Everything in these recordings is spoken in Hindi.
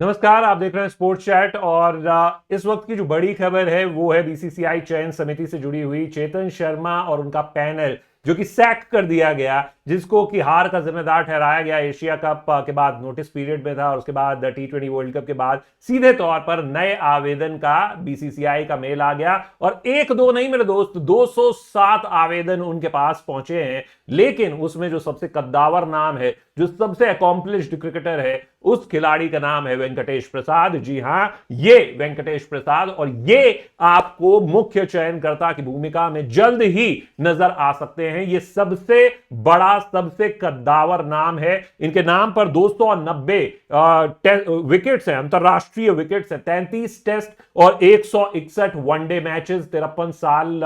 नमस्कार, आप देख रहे हैं स्पोर्ट्स चैट। और इस वक्त की जो बड़ी खबर है वो है बीसीसीआई चयन समिति से जुड़ी हुई चेतन शर्मा और उनका पैनल जो कि सैक कर दिया गया, जिसको कि हार का जिम्मेदार ठहराया गया। एशिया कप के बाद नोटिस पीरियड में था और उसके बाद T20 वर्ल्ड कप के बाद सीधे तौर पर नए आवेदन का बीसीसीआई का मेल आ गया। और एक दो नहीं मेरे दोस्त, 207 आवेदन उनके पास पहुंचे हैं। लेकिन उसमें जो सबसे कद्दावर नाम है, जो सबसे अकॉम्प्लिश्ड क्रिकेटर है, उस खिलाड़ी का नाम है वेंकटेश प्रसाद। जी हां, ये वेंकटेश प्रसाद, और ये आपको मुख्य चयनकर्ता की भूमिका में जल्द ही नजर आ सकते हैं। ये सबसे बड़ा, सबसे कद्दावर नाम है। इनके नाम पर 290 विकेट्स हैं, अंतरराष्ट्रीय विकेट्स हैं, 33 टेस्ट और 161 वनडे मैचेस, 53 साल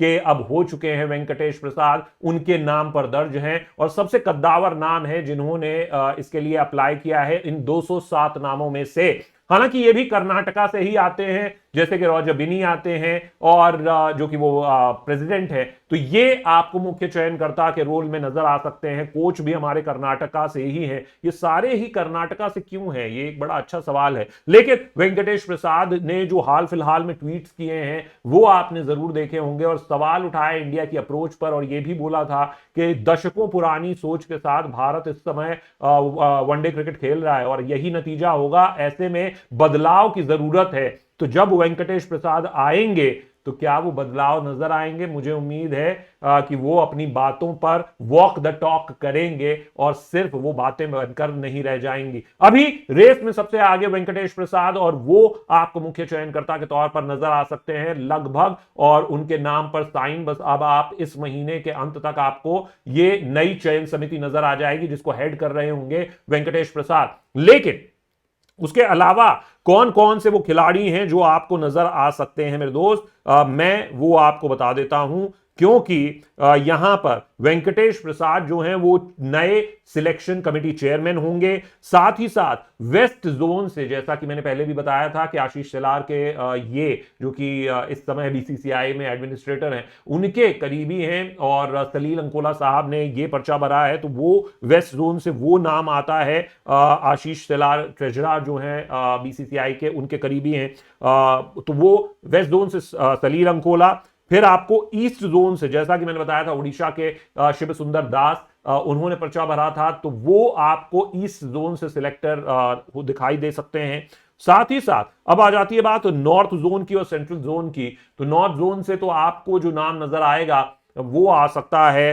के अब हो चुके हैं वेंकटेश प्रसाद, उनके नाम पर दर्ज हैं। और सबसे कद्दावर नाम है जिन्होंने इसके लिए अप्लाई किया है इन 207 नामों में से। हालांकि ये भी कर्नाटका से ही आते हैं, जैसे कि रॉजर बिनी आते हैं, और जो कि वो प्रेसिडेंट है। तो ये आपको मुख्य चयनकर्ता के रोल में नजर आ सकते हैं। कोच भी हमारे कर्नाटका से ही हैं। ये सारे ही कर्नाटका से क्यों हैं, ये एक बड़ा अच्छा सवाल है। लेकिन वेंकटेश प्रसाद ने जो हाल फिलहाल में ट्वीट्स किए हैं वो आपने जरूर देखे होंगे, और सवाल उठाया इंडिया की अप्रोच पर, और ये भी बोला था कि दशकों पुरानी सोच के साथ भारत इस समय वनडे क्रिकेट खेल रहा है और यही नतीजा होगा। ऐसे में बदलाव की जरूरत है। तो जब वेंकटेश प्रसाद आएंगे तो क्या वो बदलाव नजर आएंगे? मुझे उम्मीद है कि वो अपनी बातों पर वॉक द टॉक करेंगे और सिर्फ वो बातें बनकर नहीं रह जाएंगी। अभी रेस में सबसे आगे वेंकटेश प्रसाद, और वो आपको मुख्य चयनकर्ता के तौर पर नजर आ सकते हैं लगभग। और उनके नाम पर साइन बस अब आप इस महीने के अंत तक आपको ये नई चयन समिति नजर आ जाएगी जिसको हेड कर रहे होंगे वेंकटेश प्रसाद। लेकिन उसके अलावा कौन कौन से वो खिलाड़ी हैं जो आपको नजर आ सकते हैं मेरे दोस्त, मैं वो आपको बता देता हूं। क्योंकि यहां पर वेंकटेश प्रसाद जो हैं वो नए सिलेक्शन कमेटी चेयरमैन होंगे। साथ ही साथ वेस्ट जोन से, जैसा कि मैंने पहले भी बताया था कि आशीष शेलार के ये जो कि इस समय बीसीसीआई में एडमिनिस्ट्रेटर हैं, उनके करीबी हैं, और सलील अंकोला साहब ने ये पर्चा भरा है। तो वो वेस्ट जोन से वो नाम आता है। आशीष शेलार ट्रेजरर जो हैं बीसीसीआई के, उनके करीबी हैं। तो वो वेस्ट जोन से सलील अंकोला। फिर आपको ईस्ट जोन से, जैसा कि मैंने बताया था, उड़ीसा के शिव सुंदर दास, उन्होंने पर्चा भरा था। तो वो आपको ईस्ट जोन से सिलेक्टर दिखाई दे सकते हैं। साथ ही साथ अब आ जाती है बात नॉर्थ जोन की और सेंट्रल जोन की। तो नॉर्थ जोन से तो आपको जो नाम नजर आएगा वो आ सकता है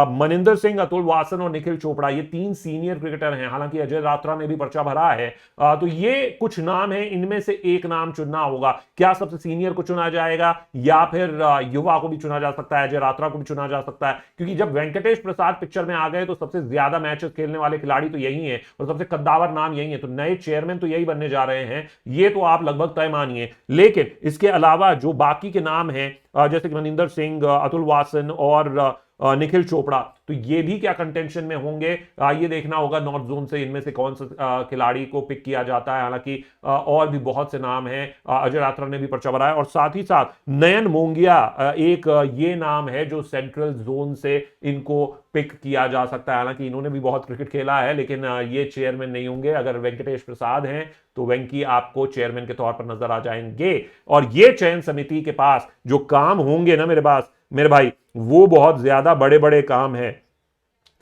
मनिंदर सिंह, अतुल वासन और निखिल चोपड़ा। ये 3 सीनियर क्रिकेटर हैं। हालांकि अजय रात्रा ने भी पर्चा भरा है। तो ये कुछ नाम हैं, इनमें से एक नाम चुनना होगा। क्या सबसे सीनियर को चुना जाएगा या फिर युवा को भी चुना जा सकता है, अजय रात्रा को भी चुना जा सकता है? क्योंकि जब वेंकटेश प्रसाद पिक्चर में आ गए तो सबसे ज्यादा मैचेस खेलने वाले खिलाड़ी तो यही है और सबसे कद्दावर नाम यही है। तो नए चेयरमैन तो यही बनने जा रहे हैं, ये तो आप लगभग तय मानिए। लेकिन इसके अलावा जो बाकी के नाम हैं, जैसे कि मनिंदर सिंह, अतुल वासन और निखिल चोपड़ा, तो ये भी क्या कंटेंशन में होंगे? ये देखना होगा नॉर्थ जोन से इनमें से कौन सा खिलाड़ी को पिक किया जाता है। हालांकि और भी बहुत से नाम हैं। अजय रात्रा ने भी पर्चा भरा है, और साथ ही साथ नयन मोंगिया एक ये नाम है जो सेंट्रल जोन से इनको पिक किया जा सकता है। हालांकि इन्होंने भी बहुत क्रिकेट खेला है, लेकिन ये चेयरमैन नहीं होंगे। अगर वेंकटेश प्रसाद हैं तो वेंकी आपको चेयरमैन के तौर पर नजर आ जाएंगे। और ये चयन समिति के पास जो काम होंगे ना मेरे भाई, वो बहुत ज्यादा बड़े बड़े काम है।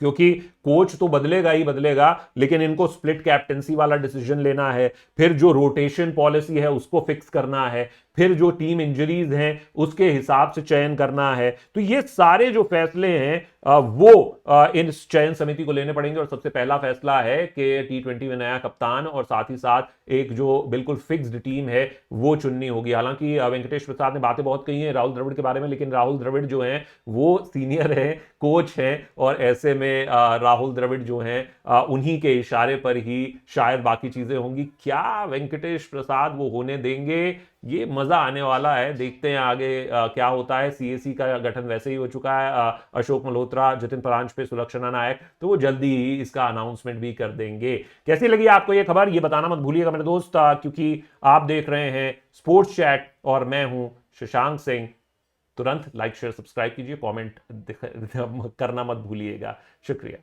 क्योंकि कोच तो बदलेगा ही बदलेगा, लेकिन इनको स्प्लिट कैप्टेंसी वाला डिसीजन लेना है। फिर जो रोटेशन पॉलिसी है उसको फिक्स करना है। फिर जो टीम इंजरीज हैं उसके हिसाब से चयन करना है। तो ये सारे जो फैसले हैं वो इन चयन समिति को लेने पड़ेंगे। और सबसे पहला फैसला है कि T20 में नया कप्तान और साथ ही साथ एक जो बिल्कुल फिक्स्ड टीम है वो चुननी होगी। हालांकि वेंकटेश प्रसाद ने बातें बहुत कही हैं राहुल द्रविड़ के बारे में, लेकिन राहुल द्रविड़ जो हैं वो सीनियर हैं, कोच हैं, और ऐसे में राहुल द्रविड़ जो हैं उन्हीं के इशारे पर ही शायद बाकी चीजें होंगी। क्या वेंकटेश प्रसाद वो होने देंगे? ये मजा आने वाला है। देखते हैं आगे क्या होता है। सीएसी का गठन वैसे ही हो चुका है। अशोक मल्होत्रा, जतिन परांजपे, सुलक्षणा नायक, तो वो जल्दी ही इसका अनाउंसमेंट भी कर देंगे। कैसी लगी आपको ये खबर? ये बताना मत भूलिएगा मेरे दोस्त, क्योंकि आप देख रहे हैं स्पोर्ट्स चैट और मैं हूं शशांक सिंह। तुरंत लाइक शेयर सब्सक्राइब कीजिए, कमेंट करना मत भूलिएगा। शुक्रिया।